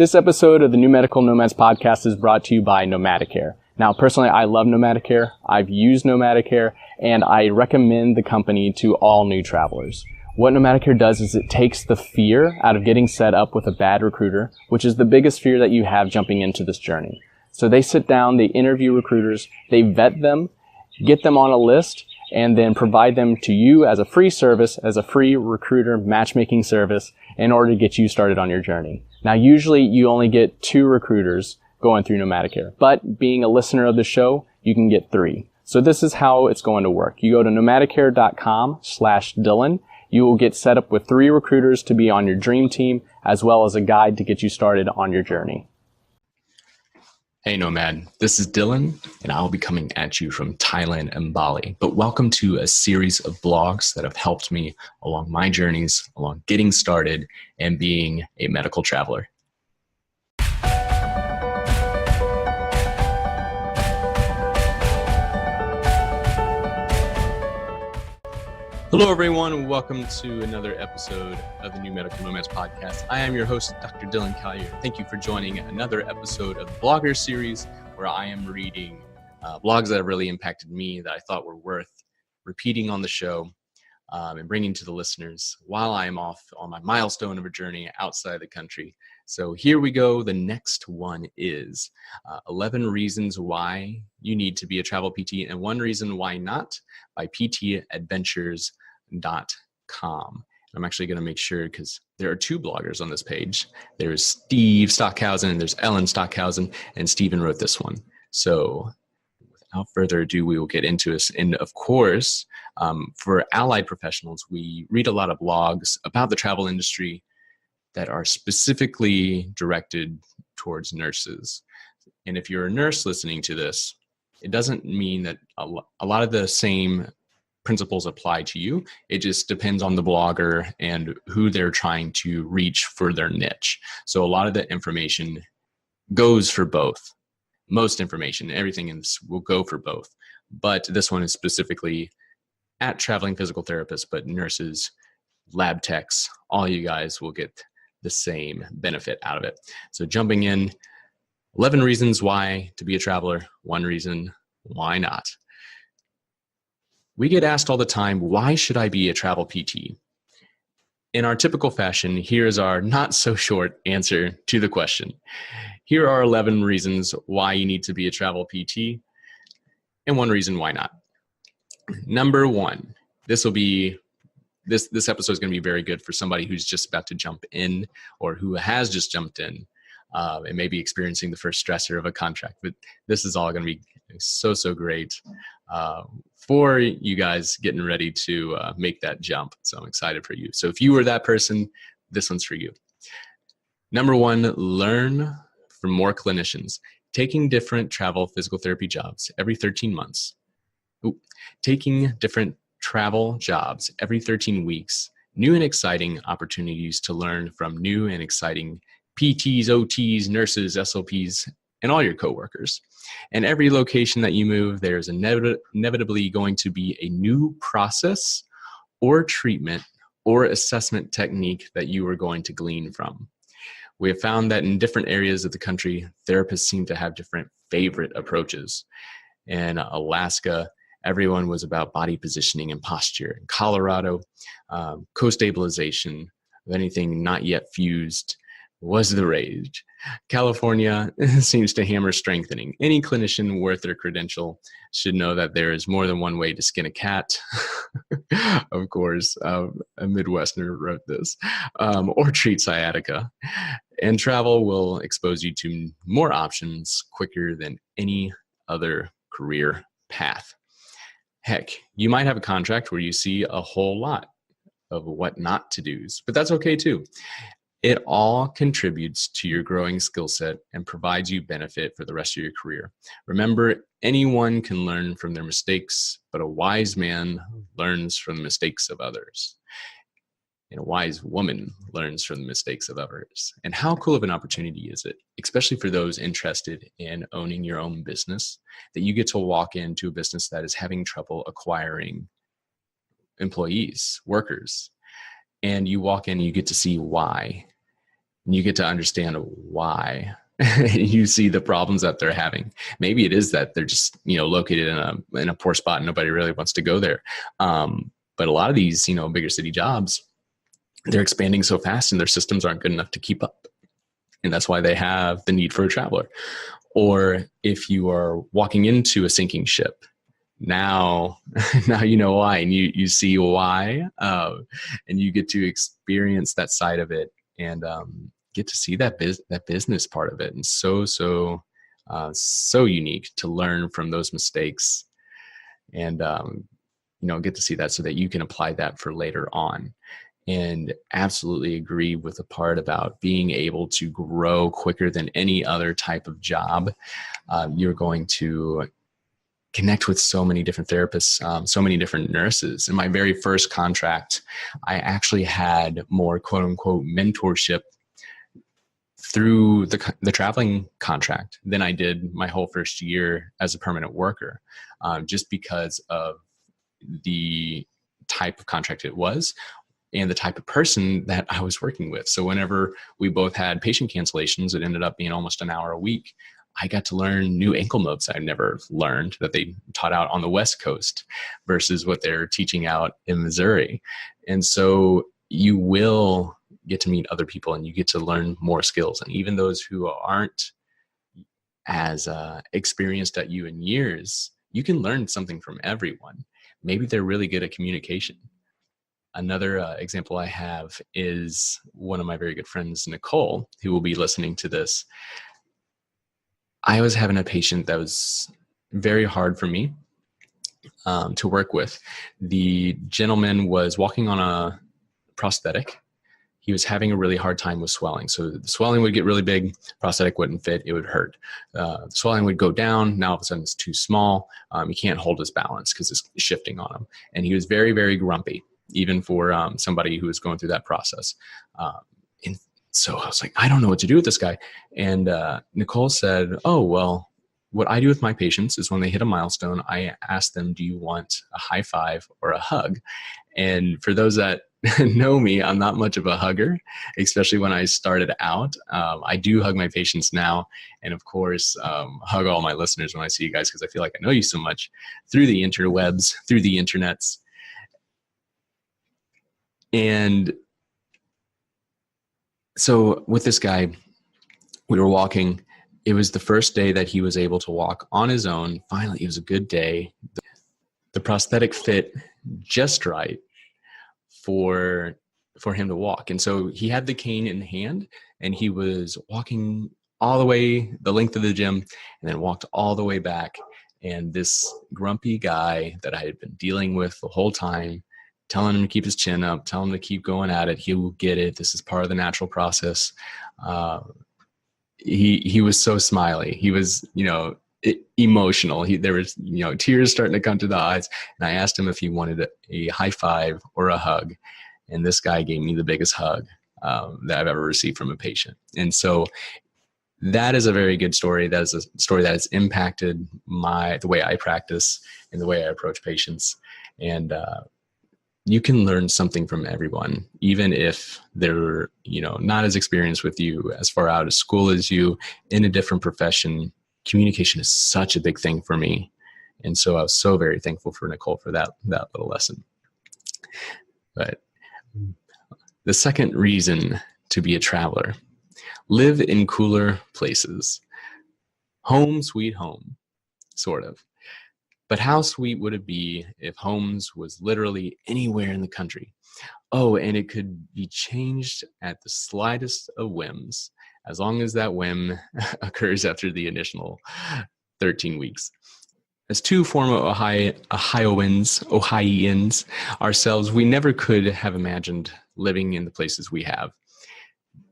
This episode of the New Medical Nomads podcast is brought to you by Nomadicare. Now, personally, I love Nomadicare. I've used Nomadicare, and I recommend the company to all new travelers. What Nomadicare does is it takes the fear out of getting set up with a bad recruiter, which is the biggest fear that you have jumping into this journey. So they sit down, they interview recruiters, they vet them, get them on a list, and then provide them to you as a free service, as a free recruiter matchmaking service in order to get you started on your journey. Now, usually you only get 2 recruiters going through Nomadicare, but being a listener of the show, you can get 3. So this is how it's going to work. You go to nomadicare.com/Dylan. You will get set up with 3 recruiters to be on your dream team, as well as a guide to get you started on your journey. Hey Nomad, this is Dylan, and I'll be coming at you from Thailand and Bali. But welcome to a series of blogs that have helped me along my journeys, along getting started and being a medical traveler. Hello everyone, and welcome to another episode of the New Medical Nomads podcast. I am your host, Dr. Dylan Callier. Thank you for joining another episode of the Blogger series, where I am reading blogs that have really impacted me that I thought were worth repeating on the show and bringing to the listeners while I am off on my milestone of a journey outside the country. So here we go. The next one is 11 Reasons Why You Need to Be a Travel PT and 1 Reason Why Not by PTadventures.com. I'm actually going to make sure, because there are 2 bloggers on this page. There's Steve Stockhausen and there's Ellen Stockhausen, and Stephen wrote this one. So without further ado, we will get into this. And of course, for allied professionals, we read a lot of blogs about the travel industry that are specifically directed towards nurses. And if you're a nurse listening to this, it doesn't mean that a lot of the same principles apply to you. It just depends on the blogger and who they're trying to reach for their niche. So a lot of the information goes for both. Most information, everything in this will go for both. But this one is specifically at traveling physical therapists, but nurses, lab techs, all you guys will get the same benefit out of it. So jumping in, 11 reasons why to be a traveler, 1 reason why not. We get asked all the time, why should I be a travel PT? In our typical fashion, here's our not so short answer to the question. Here are 11 reasons why you need to be a travel PT and 1 reason why not. Number 1, this episode is going to be very good for somebody who's just about to jump in or who has just jumped in and maybe experiencing the first stressor of a contract. But this is all going to be so great for you guys getting ready to make that jump. So I'm excited for you. So if you were that person, this one's for you. Number 1, learn from More Clinicians. Taking different travel physical therapy jobs every 13 months. Taking different travel jobs every 13 weeks. New and exciting opportunities to learn from new and exciting PTs, OTs, nurses, SLPs, and all your coworkers. And every location that you move, there's inevitably going to be a new process or treatment or assessment technique that you are going to glean from. We have found that in different areas of the country, therapists seem to have different favorite approaches. In Alaska, everyone was about body positioning and posture. In Colorado, co-stabilization of anything not yet fused was the rage. California seems to hammer strengthening. Any clinician worth their credential should know that there is more than one way to skin a cat. Of course, a Midwesterner wrote this. Or treat sciatica. And travel will expose you to more options quicker than any other career path. Heck, you might have a contract where you see a whole lot of what not to do's, but that's okay too. It all contributes to your growing skill set and provides you benefit for the rest of your career. Remember, anyone can learn from their mistakes, but a wise man learns from the mistakes of others. And a wise woman learns from the mistakes of others. And how cool of an opportunity is it, especially for those interested in owning your own business, that you get to walk into a business that is having trouble acquiring employees, workers, and you walk in and you get to see why. and you get to understand why. You see the problems that they're having. Maybe it is that they're just, located in a poor spot and nobody really wants to go there. But a lot of these, bigger city jobs, they're expanding so fast and their systems aren't good enough to keep up. And that's why they have the need for a traveler. Or if you are walking into a sinking ship, now you know why, and you see why, and you get to experience that side of it, and get to see that business part of it. And so unique to learn from those mistakes, and get to see that so that you can apply that for later on. And absolutely agree with the part about being able to grow quicker than any other type of job. You're going to connect with so many different therapists, so many different nurses. In my very first contract, I actually had more quote unquote mentorship through the traveling contract than I did my whole first year as a permanent worker, just because of the type of contract it was and the type of person that I was working with. So whenever we both had patient cancellations, it ended up being almost an hour a week. I got to learn new ankle moves I'd never learned that they taught out on the West Coast versus what they're teaching out in Missouri. And so you will get to meet other people and you get to learn more skills. And even those who aren't as experienced at you in years, you can learn something from everyone. Maybe they're really good at communication. Another example I have is one of my very good friends, Nicole, who will be listening to this. I was having a patient that was very hard for me to work with. The gentleman was walking on a prosthetic. He was having a really hard time with swelling. So the swelling would get really big, prosthetic wouldn't fit, it would hurt. The swelling would go down, now all of a sudden it's too small. He can't hold his balance because it's shifting on him. And he was very, very grumpy, even for somebody who was going through that process. And so I was like, I don't know what to do with this guy. And Nicole said, oh, well, what I do with my patients is when they hit a milestone, I ask them, do you want a high five or a hug? And for those that know me, I'm not much of a hugger, especially when I started out. I do hug my patients now. And of course, hug all my listeners when I see you guys, because I feel like I know you so much through the interwebs, through the internets. And so with this guy, we were walking. It was the first day that he was able to walk on his own. Finally, it was a good day. The prosthetic fit just right for him to walk. And so he had the cane in hand and he was walking all the way the length of the gym and then walked all the way back. And this grumpy guy that I had been dealing with the whole time, telling him to keep his chin up, telling him to keep going at it. He will get it. This is part of the natural process. He was so smiley. He was, emotional. There was, tears starting to come to the eyes. And I asked him if he wanted a high five or a hug. And this guy gave me the biggest hug that I've ever received from a patient. And so that is a very good story. That is a story that has impacted the way I practice and the way I approach patients. And, you can learn something from everyone, even if they're, not as experienced with you, as far out of school as you, in a different profession. Communication is such a big thing for me. And so I was so very thankful for Nicole for that little lesson. But the second reason to be a traveler, live in cooler places. Home sweet home, sort of. But how sweet would it be if Homes was literally anywhere in the country? Oh, and it could be changed at the slightest of whims, as long as that whim occurs after the initial 13 weeks. As two former Ohioans ourselves, we never could have imagined living in the places we have.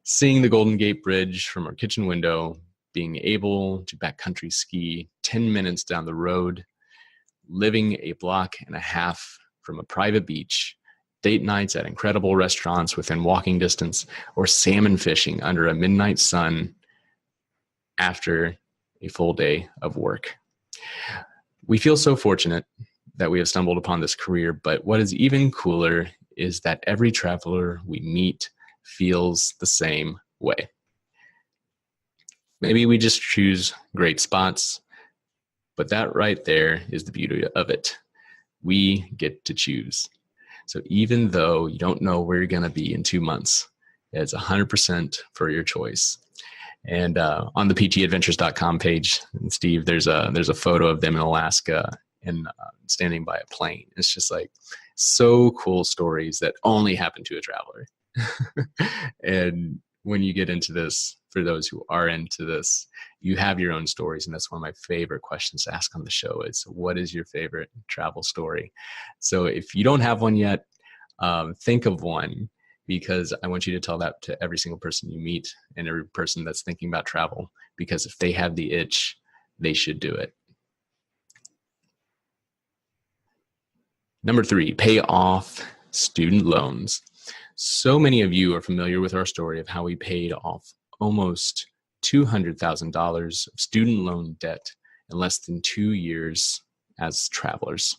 Seeing the Golden Gate Bridge from our kitchen window, being able to backcountry ski 10 minutes down the road, living a block and a half from a private beach, date nights at incredible restaurants within walking distance, or salmon fishing under a midnight sun after a full day of work. We feel so fortunate that we have stumbled upon this career, but what is even cooler is that every traveler we meet feels the same way. Maybe we just choose great spots, but that right there is the beauty of it. We get to choose. So even though you don't know where you're going to be in 2 months, it's 100% for your choice. And on the ptadventures.com page, Steve, there's a photo of them in Alaska and standing by a plane. It's just like so cool stories that only happen to a traveler. And when you get into this, for those who are into this, you have your own stories. And that's one of my favorite questions to ask on the show is, what is your favorite travel story? So if you don't have one yet, think of one, because I want you to tell that to every single person you meet and every person that's thinking about travel, because if they have the itch, they should do it. Number 3, pay off student loans. So many of you are familiar with our story of how we paid off almost $200,000 of student loan debt in less than 2 years as travelers.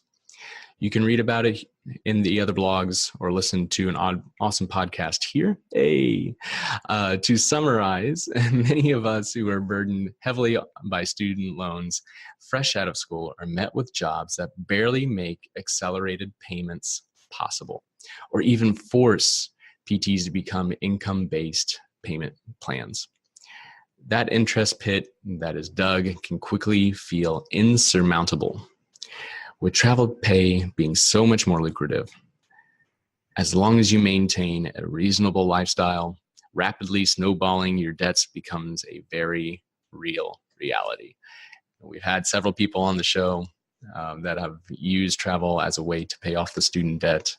You can read about it in the other blogs or listen to an awesome podcast here. To summarize, many of us who are burdened heavily by student loans fresh out of school are met with jobs that barely make accelerated payments possible, or even force PTs to become income-based payment plans. That interest pit that is dug can quickly feel insurmountable, with travel pay being so much more lucrative. As long as you maintain a reasonable lifestyle, rapidly snowballing your debts becomes a very real reality. We've had several people on the show that have used travel as a way to pay off the student debt.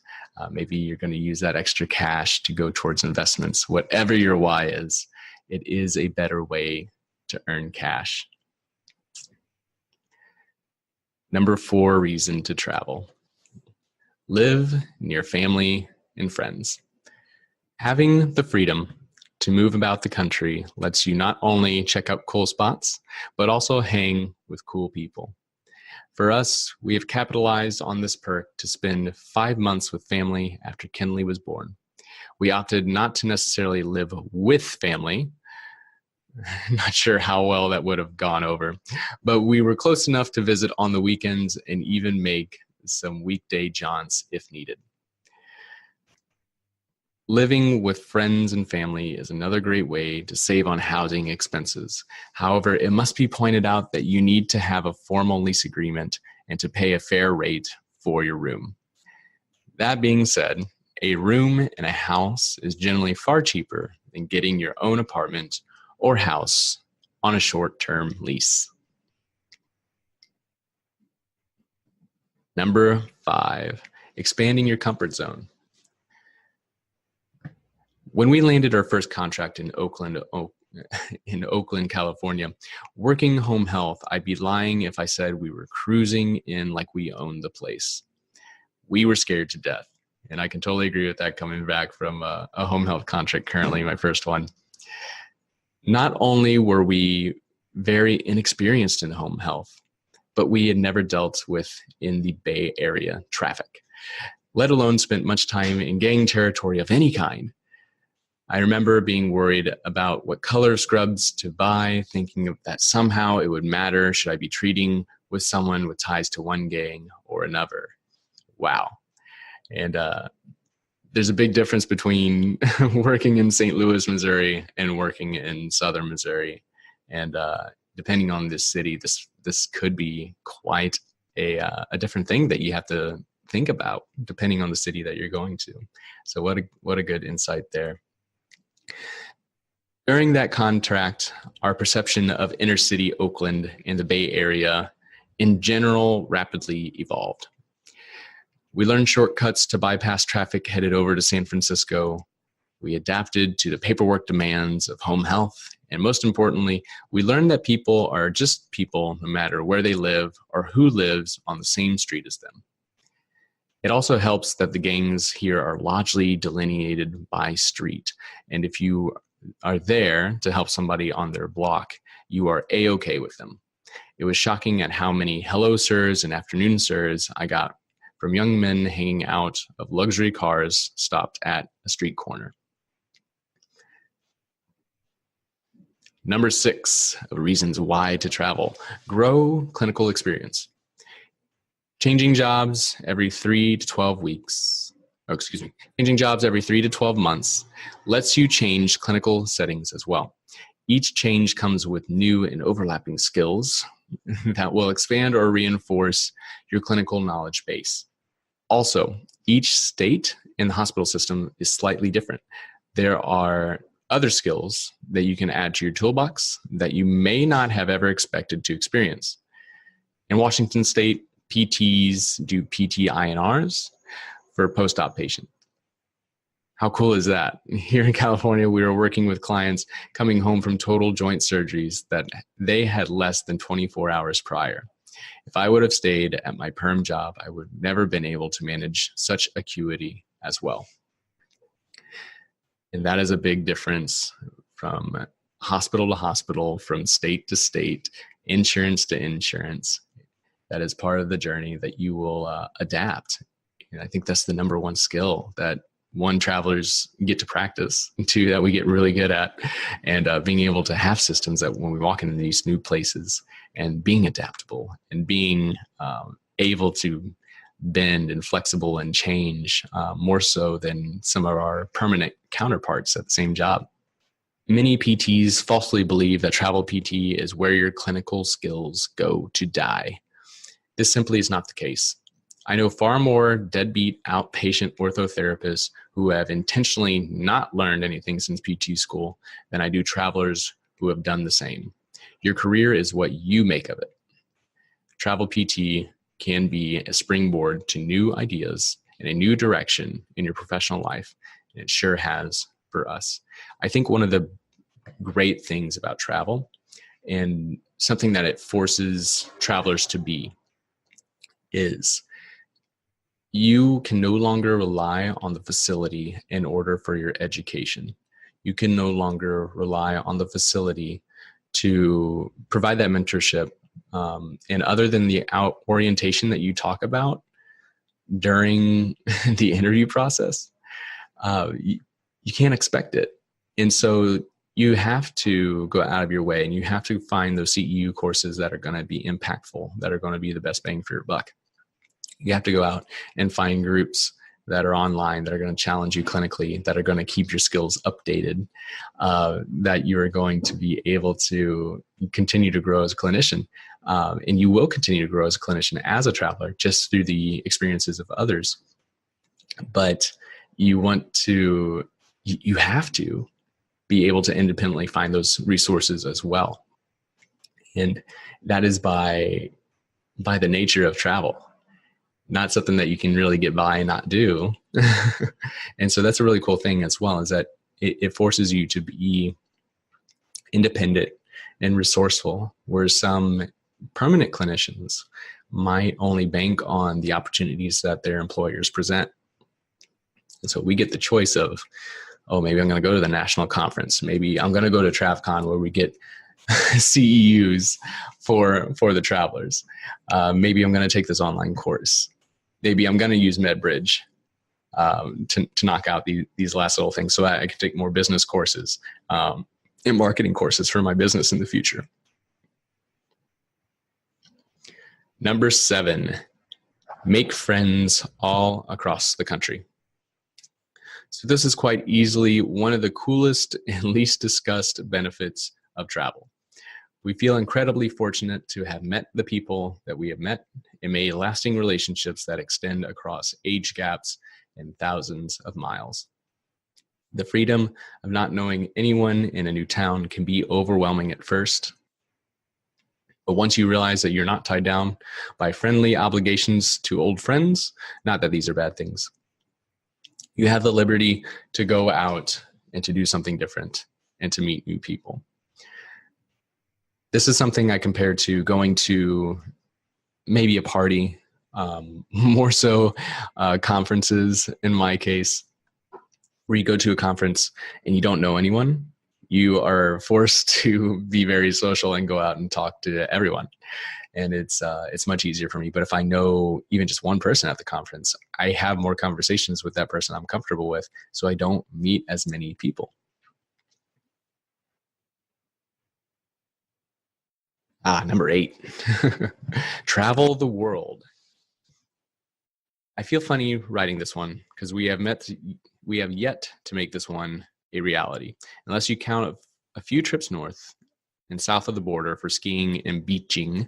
Maybe you're going to use that extra cash to go towards investments. Whatever your why is, it is a better way to earn cash. Number 4 reason to travel. Live near family and friends. Having the freedom to move about the country lets you not only check out cool spots, but also hang with cool people. For us, we have capitalized on this perk to spend 5 months with family after Kinley was born. We opted not to necessarily live with family. Not sure how well that would have gone over, but we were close enough to visit on the weekends and even make some weekday jaunts if needed. Living with friends and family is another great way to save on housing expenses. However, it must be pointed out that you need to have a formal lease agreement and to pay a fair rate for your room. That being said, a room in a house is generally far cheaper than getting your own apartment or house on a short-term lease. Number 5, expanding your comfort zone. When we landed our first contract in Oakland, California, working home health, I'd be lying if I said we were cruising in like we owned the place. We were scared to death, and I can totally agree with that coming back from a home health contract, currently my first one. Not only were we very inexperienced in home health, but we had never dealt with in the Bay Area traffic, let alone spent much time in gang territory of any kind. I remember being worried about what color scrubs to buy, thinking that somehow it would matter should I be treating with someone with ties to one gang or another. Wow. And there's a big difference between working in St. Louis, Missouri and working in Southern Missouri. And depending on this city, this could be quite a different thing that you have to think about depending on the city that you're going to. So what a good insight there. During that contract, our perception of inner city Oakland and the Bay Area in general rapidly evolved. We learned shortcuts to bypass traffic headed over to San Francisco. We adapted to the paperwork demands of home health. And most importantly, we learned that people are just people no matter where they live or who lives on the same street as them. It also helps that the gangs here are largely delineated by street. And if you are there to help somebody on their block, you are A-okay with them. It was shocking at how many hello sirs and afternoon sirs I got from young men hanging out of luxury cars stopped at a street corner. Number 6 of reasons why to travel: grow clinical experience. Changing jobs every 3 to 12 weeks. Changing jobs every 3 to 12 months lets you change clinical settings as well. Each change comes with new and overlapping skills that will expand or reinforce your clinical knowledge base. Also, each state in the hospital system is slightly different. There are other skills that you can add to your toolbox that you may not have ever expected to experience. In Washington State, PTs do PT INRs for post-op patients. How cool is that? Here in California, we were working with clients coming home from total joint surgeries that they had less than 24 hours prior. If I would have stayed at my perm job, I would have never been able to manage such acuity as well. And that is a big difference from hospital to hospital, from state to state, insurance to insurance. That is part of the journey that you will adapt. And I think that's the number one skill that, one, travelers get to practice, and 2, that we get really good at, and being able to have systems that when we walk into these new places, and being adaptable and being able to bend and flexible and change more so than some of our permanent counterparts at the same job. Many PTs falsely believe that travel PT is where your clinical skills go to die. This simply is not the case. I know far more deadbeat outpatient orthotherapists who have intentionally not learned anything since PT school than I do travelers who have done the same. Your career is what you make of it. Travel PT can be a springboard to new ideas and a new direction in your professional life, and it sure has for us. I think one of the great things about travel, and something that it forces travelers to be, is you can no longer rely on the facility in order for your education. You can no longer rely on the facility to provide that mentorship. And other than the orientation that you talk about during the interview process, you can't expect it. And so you have to go out of your way, and you have to find those CEU courses that are going to be impactful, that are going to be the best bang for your buck. You have to go out and find groups that are online, that are going to challenge you clinically, that are going to keep your skills updated, that you're going to be able to continue to grow as a clinician. And you will continue to grow as a clinician, as a traveler, just through the experiences of others. But you have to be able to independently find those resources as well. And that is by the nature of travel. Not something that you can really get by and not do. And so that's a really cool thing as well, is that it forces you to be independent and resourceful, where some permanent clinicians might only bank on the opportunities that their employers present. And so we get the choice of, oh, maybe I'm going to go to the national conference. Maybe I'm going to go to TravCon, where we get CEUs for the travelers. Maybe I'm going to take this online course. Maybe I'm going to use MedBridge to knock out these last little things, so I can take more business courses and marketing courses for my business in the future. Number 7, make friends all across the country. So this is quite easily one of the coolest and least discussed benefits of travel. We feel incredibly fortunate to have met the people that we have met and made lasting relationships that extend across age gaps and thousands of miles. The freedom of not knowing anyone in a new town can be overwhelming at first. But once you realize that you're not tied down by friendly obligations to old friends, not that these are bad things, you have the liberty to go out and to do something different and to meet new people. This is something I compare to going to maybe a party, more so conferences in my case, where you go to a conference and you don't know anyone. You are forced to be very social and go out and talk to everyone. And it's much easier for me. But if I know even just one person at the conference, I have more conversations with that person I'm comfortable with, so I don't meet as many people. Number 8, travel the world. I feel funny writing this one because we have yet to make this one a reality, unless you count a few trips north and south of the border for skiing and beaching.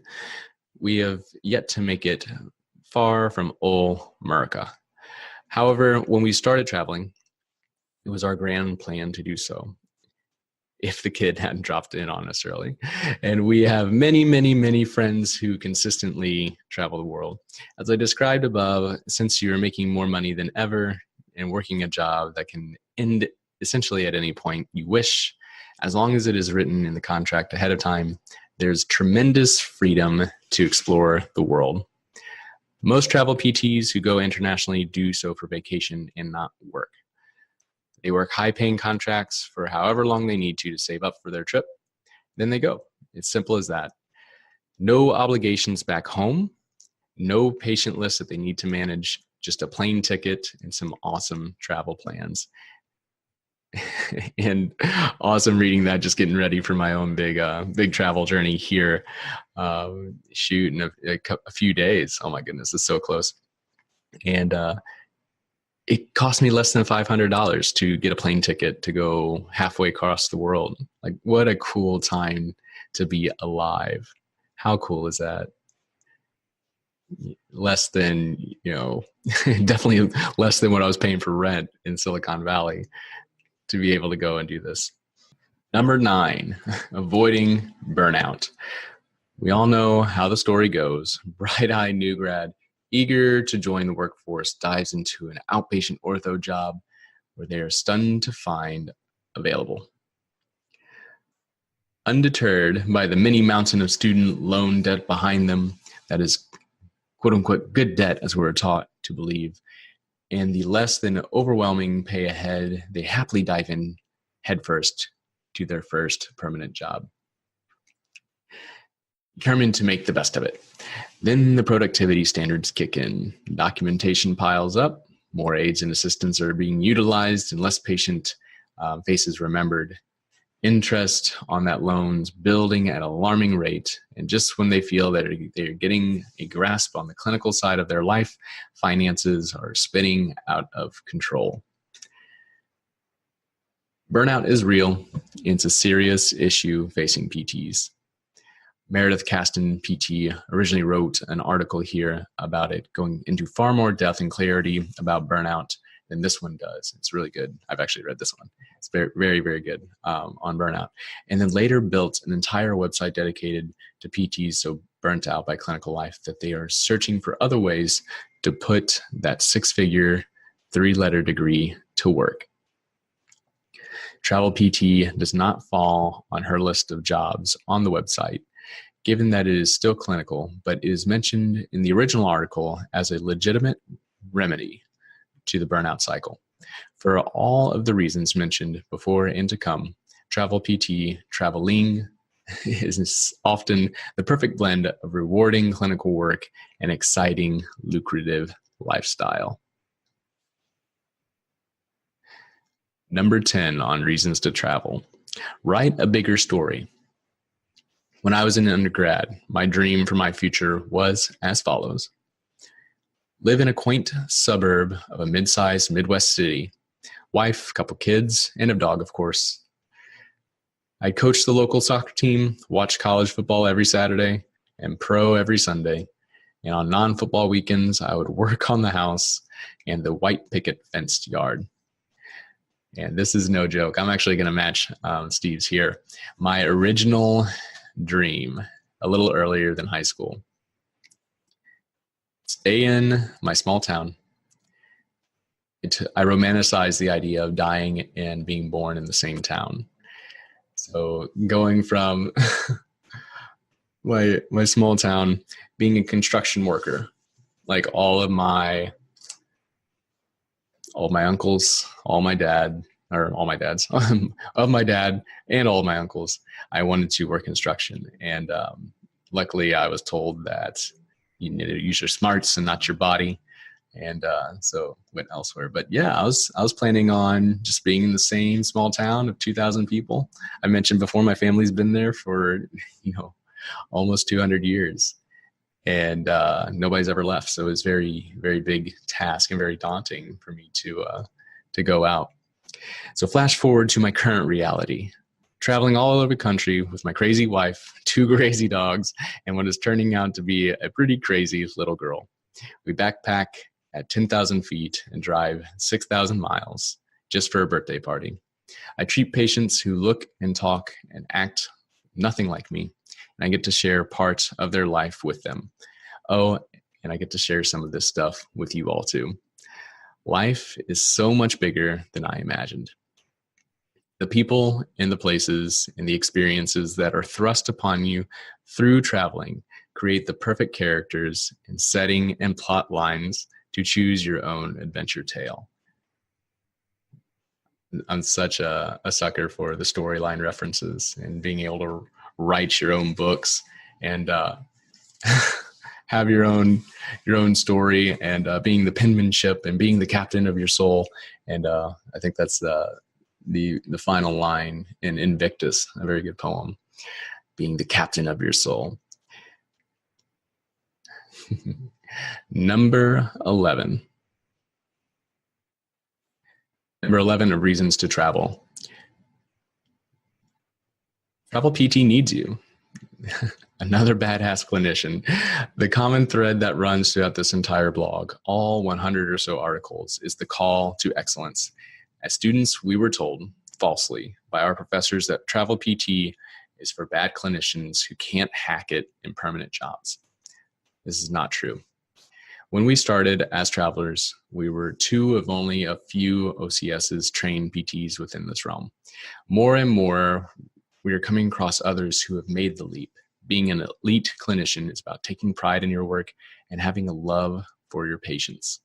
We have yet to make it far from old America. However, when we started traveling, it was our grand plan to do so, if the kid hadn't dropped in on us early. And we have many, many, many friends who consistently travel the world. As I described above, since you're making more money than ever and working a job that can end essentially at any point you wish, as long as it is written in the contract ahead of time, there's tremendous freedom to explore the world. Most travel PTs who go internationally do so for vacation and not work. They work high-paying contracts for however long they need to save up for their trip. Then they go. It's simple as that. No obligations back home. No patient list that they need to manage. Just a plane ticket and some awesome travel plans. And awesome reading that, just getting ready for my own big travel journey here. Shoot, in a few days. Oh my goodness, it's so close. And it cost me less than $500 to get a plane ticket to go halfway across the world. Like, what a cool time to be alive. How cool is that? Less than, definitely less than what I was paying for rent in Silicon Valley to be able to go and do this. Number 9, avoiding burnout. We all know how the story goes. Bright-eyed new grad, eager to join the workforce, dives into an outpatient ortho job where they are stunned to find available. Undeterred by the mini mountain of student loan debt behind them, that is quote-unquote good debt as we're taught to believe, and the less than overwhelming pay ahead, they happily dive in headfirst to their first permanent job, determined to make the best of it. Then the productivity standards kick in. Documentation piles up. More aides and assistants are being utilized and less patient faces remembered. Interest on that loan's building at an alarming rate. And just when they feel that they're getting a grasp on the clinical side of their life, finances are spinning out of control. Burnout is real. It's a serious issue facing PTs. Meredith Caston, PT, originally wrote an article here about it, going into far more depth and clarity about burnout than this one does. It's really good. I've actually read this one. It's very, very, very good on burnout. And then later built an entire website dedicated to PTs so burnt out by clinical life that they are searching for other ways to put that 6-figure, 3-letter degree to work. Travel PT does not fall on her list of jobs on the website, given that it is still clinical, but is mentioned in the original article as a legitimate remedy to the burnout cycle. For all of the reasons mentioned before and to come, travel PT, traveling, is often the perfect blend of rewarding clinical work and exciting, lucrative lifestyle. Number 10 on reasons to travel. Write a bigger story. When I was an undergrad, my dream for my future was as follows. Live in a quaint suburb of a mid-sized Midwest city. Wife, couple kids, and a dog, of course. I'd coach the local soccer team, watch college football every Saturday, and pro every Sunday. And on non-football weekends, I would work on the house and the white picket fenced yard. And this is no joke. I'm actually going to match Steve's here. My original dream, a little earlier than high school. Stay in my small town. I romanticized the idea of dying and being born in the same town. So going from my small town, being a construction worker, like all my uncles, all my dads, of my dad and all of my uncles, I wanted to work construction. And luckily I was told that you need to use your smarts and not your body. And so went elsewhere. But yeah, I was planning on just being in the same small town of 2,000 people. I mentioned before, my family's been there for, almost 200 years. And nobody's ever left. So it was very, very big task and very daunting for me to go out. So flash forward to my current reality, traveling all over the country with my crazy wife, 2 crazy dogs, and what is turning out to be a pretty crazy little girl. We backpack at 10,000 feet and drive 6,000 miles just for a birthday party. I treat patients who look and talk and act nothing like me, and I get to share part of their life with them. Oh, and I get to share some of this stuff with you all too. Life is so much bigger than I imagined. The people and the places and the experiences that are thrust upon you through traveling create the perfect characters and setting and plot lines to choose your own adventure tale. I'm such a sucker for the storyline references and being able to write your own books and have your own story and being the penmanship and being the captain of your soul. And I think that's the final line in Invictus, a very good poem, being the captain of your soul. Number 11. Number 11 of reasons to travel. Travel PT needs you. Another badass clinician. The common thread that runs throughout this entire blog, all 100 or so articles, is the call to excellence. As students, we were told, falsely, by our professors that travel PT is for bad clinicians who can't hack it in permanent jobs. This is not true. When we started as travelers, we were 2 of only a few OCS's trained PTs within this realm. More and more, we are coming across others who have made the leap. Being an elite clinician is about taking pride in your work and having a love for your patients.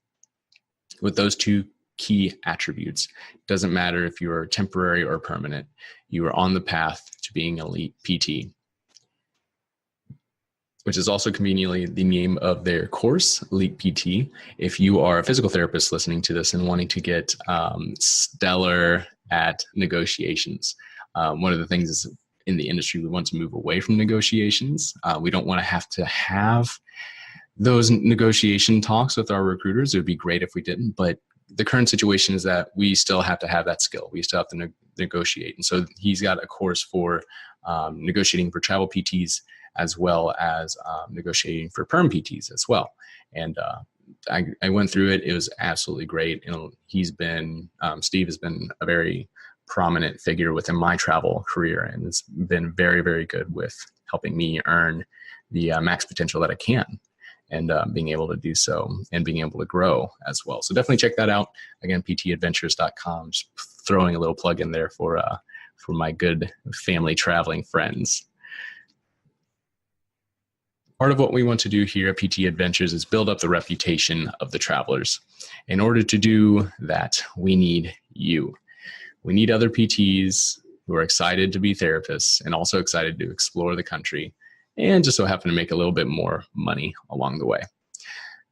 With those 2 key attributes, doesn't matter if you are temporary or permanent, you are on the path to being elite PT, which is also conveniently the name of their course, Elite PT. If you are a physical therapist listening to this and wanting to get stellar at negotiations, one of the things is in the industry, we want to move away from negotiations. We don't want to have those negotiation talks with our recruiters. It would be great if we didn't, but the current situation is that we still have to have that skill. We still have to negotiate. And so he's got a course for negotiating for travel PTs as well as negotiating for perm PTs as well. And I went through it. It was absolutely great. And Steve has been a very prominent figure within my travel career, and it's been very, very good with helping me earn the max potential that I can, and being able to do so and being able to grow as well. So definitely check that out. Again, ptadventures.com, just throwing a little plug in there for my good family traveling friends. Part of what we want to do here at PT Adventures is build up the reputation of the travelers. In order to do that, we need you. We need other PTs who are excited to be therapists and also excited to explore the country and just so happen to make a little bit more money along the way.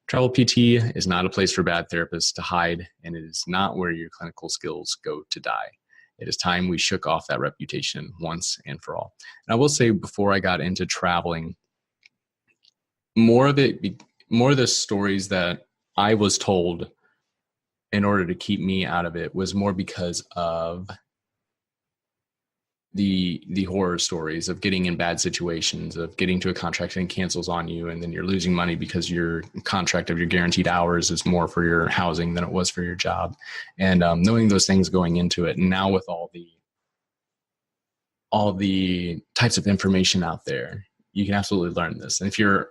Travel PT is not a place for bad therapists to hide, and it is not where your clinical skills go to die. It is time we shook off that reputation once and for all. And I will say, before I got into traveling, more of the stories that I was told in order to keep me out of it was more because of the horror stories of getting in bad situations, of getting to a contract and it cancels on you, and then you're losing money because your contract of your guaranteed hours is more for your housing than it was for your job. And knowing those things going into it, and now with all the types of information out there, you can absolutely learn this. And if you're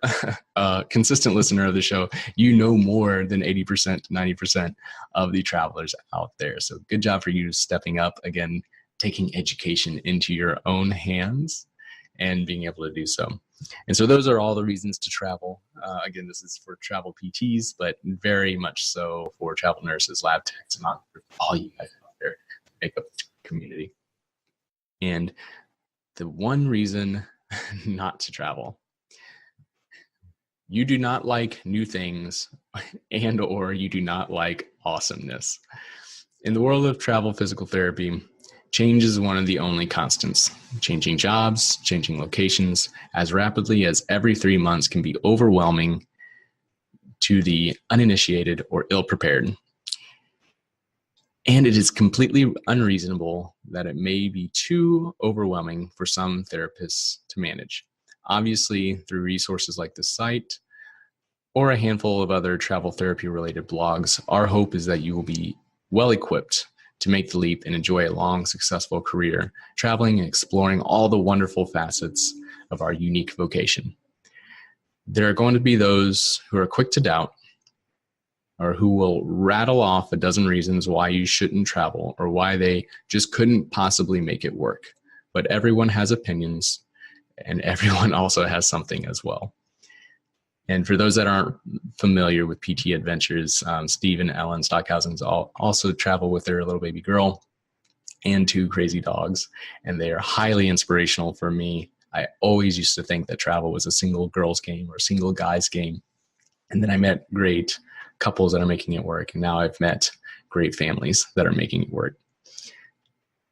a consistent listener of the show, you know more than 80% to 90% of the travelers out there. So good job for you stepping up, again, taking education into your own hands and being able to do so. And so those are all the reasons to travel. Again, this is for travel PTs, but very much so for travel nurses, lab techs, and all you guys out there to make up the community. And the one reason not to travel: you do not like new things or you do not like awesomeness. In the world of travel physical therapy, Change is one of the only constants. Changing jobs, changing locations as rapidly as every 3 months can be overwhelming to the uninitiated or ill-prepared. And it is completely unreasonable that it may be too overwhelming for some therapists to manage. Obviously, through resources like this site or a handful of other travel therapy related blogs, our hope is that you will be well equipped to make the leap and enjoy a long, successful career, traveling and exploring all the wonderful facets of our unique vocation. There are going to be those who are quick to doubt, or who will rattle off a dozen reasons why you shouldn't travel or why they just couldn't possibly make it work. But everyone has opinions, and everyone also has something as well. And for those that aren't familiar with PT Adventures, Steve and Ellen Stockhausen also travel with their little baby girl and 2 crazy dogs, and they are highly inspirational for me. I always used to think that travel was a single girls game or a single guys game. And then I met great couples that are making it work. And now I've met great families that are making it work.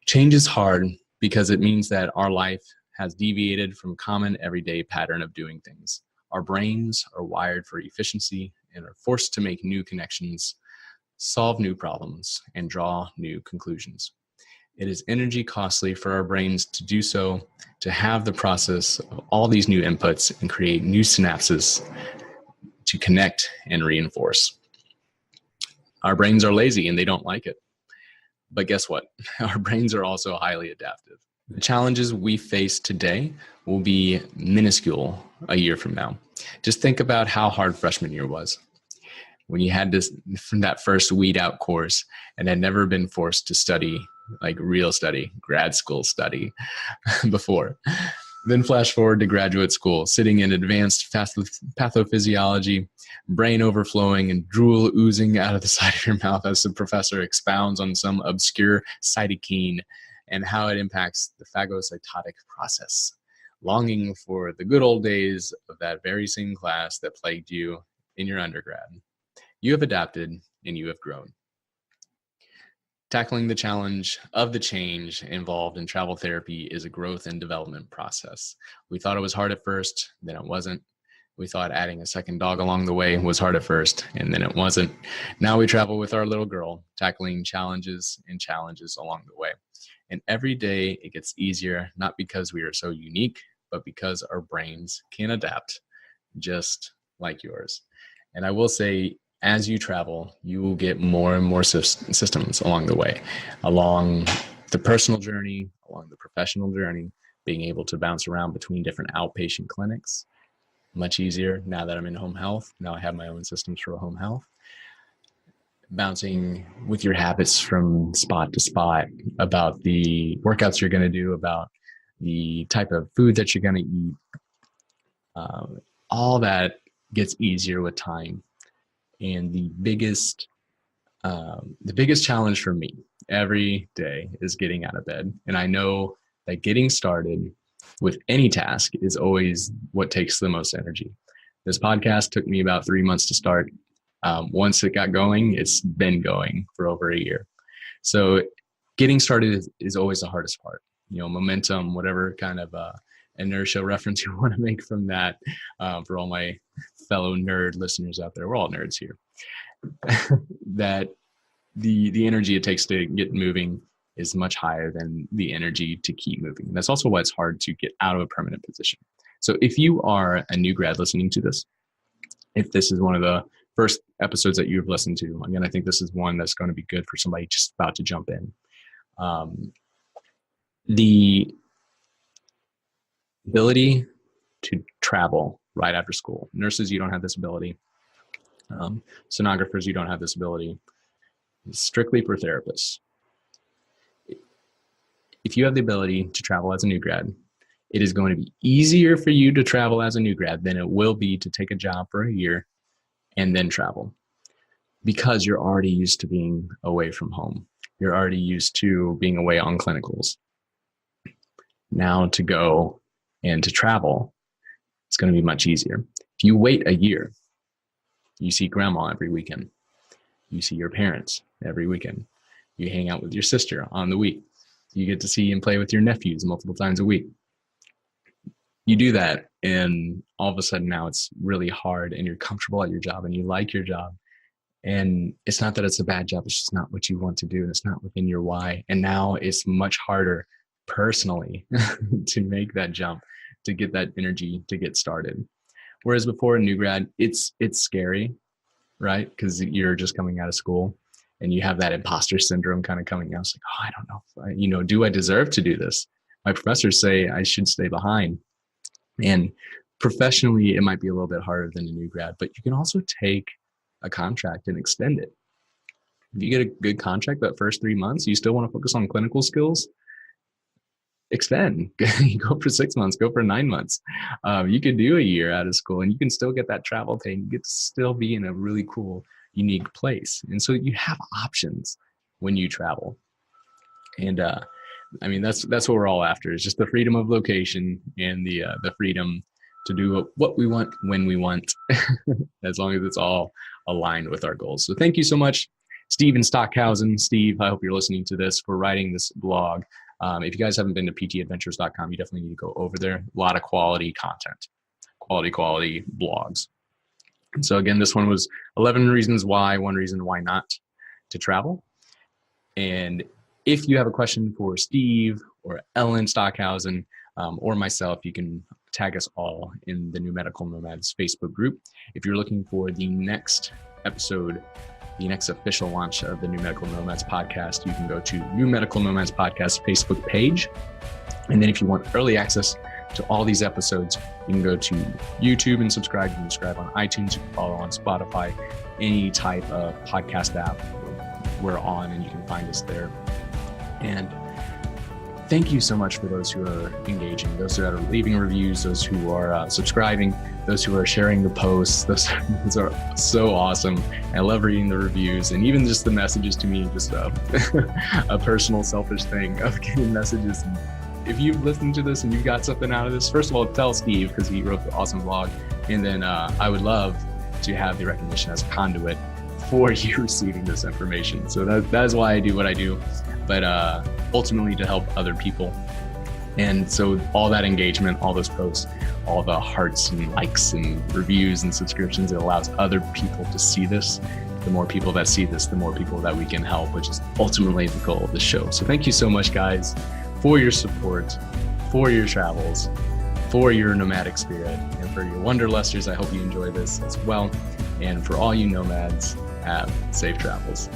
Change is hard because it means that our life has deviated from common everyday pattern of doing things. Our brains are wired for efficiency and are forced to make new connections, solve new problems, and draw new conclusions. It is energy costly for our brains to do so, to have the process of all these new inputs and create new synapses to connect and reinforce. Our brains are lazy and they don't like it. But guess what? Our brains are also highly adaptive. The challenges we face today will be minuscule a year from now. Just think about how hard freshman year was, when you had this from that first weed out course and had never been forced to study, like real study, grad school study before. Then flash forward to graduate school, sitting in advanced pathophysiology, brain overflowing and drool oozing out of the side of your mouth as the professor expounds on some obscure cytokine and how it impacts the phagocytotic process. Longing for the good old days of that very same class that plagued you in your undergrad. You have adapted and you have grown. Tackling the challenge of the change involved in travel therapy is a growth and development process. We thought it was hard at first, then it wasn't. We thought adding a second dog along the way was hard at first, and then it wasn't. Now we travel with our little girl, tackling challenges along the way. And every day it gets easier, not because we are so unique, but because our brains can adapt, just like yours. And I will say, as you travel, you will get more and more systems along the way, along the personal journey, along the professional journey, being able to bounce around between different outpatient clinics. Much easier now that I'm in home health. Now I have my own systems for home health. Bouncing with your habits from spot to spot about the workouts you're going to do, about the type of food that you're going to eat. All that gets easier with time. And the biggest challenge for me every day is getting out of bed. And I know that getting started with any task is always what takes the most energy. This podcast took me about 3 months to start. Once it got going, it's been going for over a year. So getting started is always the hardest part. Momentum, whatever kind of inertia reference you want to make from that, for all my fellow nerd listeners out there, we're all nerds here, that the energy it takes to get moving is much higher than the energy to keep moving. And that's also why it's hard to get out of a permanent position. So if you are a new grad listening to this, if this is one of the first episodes that you've listened to, again, I think this is one that's going to be good for somebody just about to jump in. The ability to travel right after school. Nurses, you don't have this ability. Sonographers, you don't have this ability. It's strictly for therapists. If you have the ability to travel as a new grad, it is going to be easier for you to travel as a new grad than it will be to take a job for a year and then travel, because you're already used to being away from home. You're already used to being away on clinicals. Now to go and to travel, it's going to be much easier. If you wait a year, you see grandma every weekend. You see your parents every weekend. You hang out with your sister on the week. You get to see and play with your nephews multiple times a week. You do that, and all of a sudden now it's really hard, and you're comfortable at your job and you like your job. And it's not that it's a bad job, it's just not what you want to do, and it's not within your why. And now it's much harder personally to make that jump, to get that energy to get started. Whereas before, a new grad, it's scary, right? Because you're just coming out of school and you have that imposter syndrome kind of coming out. It's like, oh, I don't know, do I deserve to do this? My professors say I should stay behind. And professionally, it might be a little bit harder than a new grad, but you can also take a contract and extend it. If you get a good contract that first 3 months, you still want to focus on clinical skills, extend. Go for 6 months, go for 9 months. You could do a year out of school and you can still get that travel pay and you get to still be in a really cool, unique place. And so you have options when you travel. And that's what we're all after, is just the freedom of location and the freedom to do what we want when we want, as long as it's all aligned with our goals. So thank you so much, Stephen Stockhausen. Steve, I hope you're listening to this, for writing this blog. If you guys haven't been to ptadventures.com, you definitely need to go over there. A lot of quality content, quality blogs. And so again, this one was 11 reasons why, 1 reason why not to travel. And if you have a question for Steve or Ellen Stockhausen or myself, you can tag us all in the New Medical Nomads Facebook group. If you're looking for the next episode, the next official launch of the New Medical Nomads podcast, you can go to New Medical Nomads podcast Facebook page. And then if you want early access to all these episodes, you can go to YouTube and subscribe. You can subscribe on iTunes, you can follow on Spotify, any type of podcast app we're on, and you can find us there. And thank you so much for those who are engaging, those who are leaving reviews, those who are subscribing, those who are sharing the posts. Those are so awesome. I love reading the reviews, and even just the messages to me, just a personal, selfish thing of getting messages. If you've listened to this and you've got something out of this, first of all, tell Steve, because he wrote the awesome blog. And then I would love to have the recognition as a conduit for you receiving this information. So that is why I do what I do, but ultimately to help other people. And so all that engagement, all those posts, all the hearts and likes and reviews and subscriptions, it allows other people to see this. The more people that see this, the more people that we can help, which is ultimately the goal of the show. So thank you so much, guys, for your support, for your travels, for your nomadic spirit, and for your wanderlusters. I hope you enjoy this as well. And for all you nomads, have safe travels.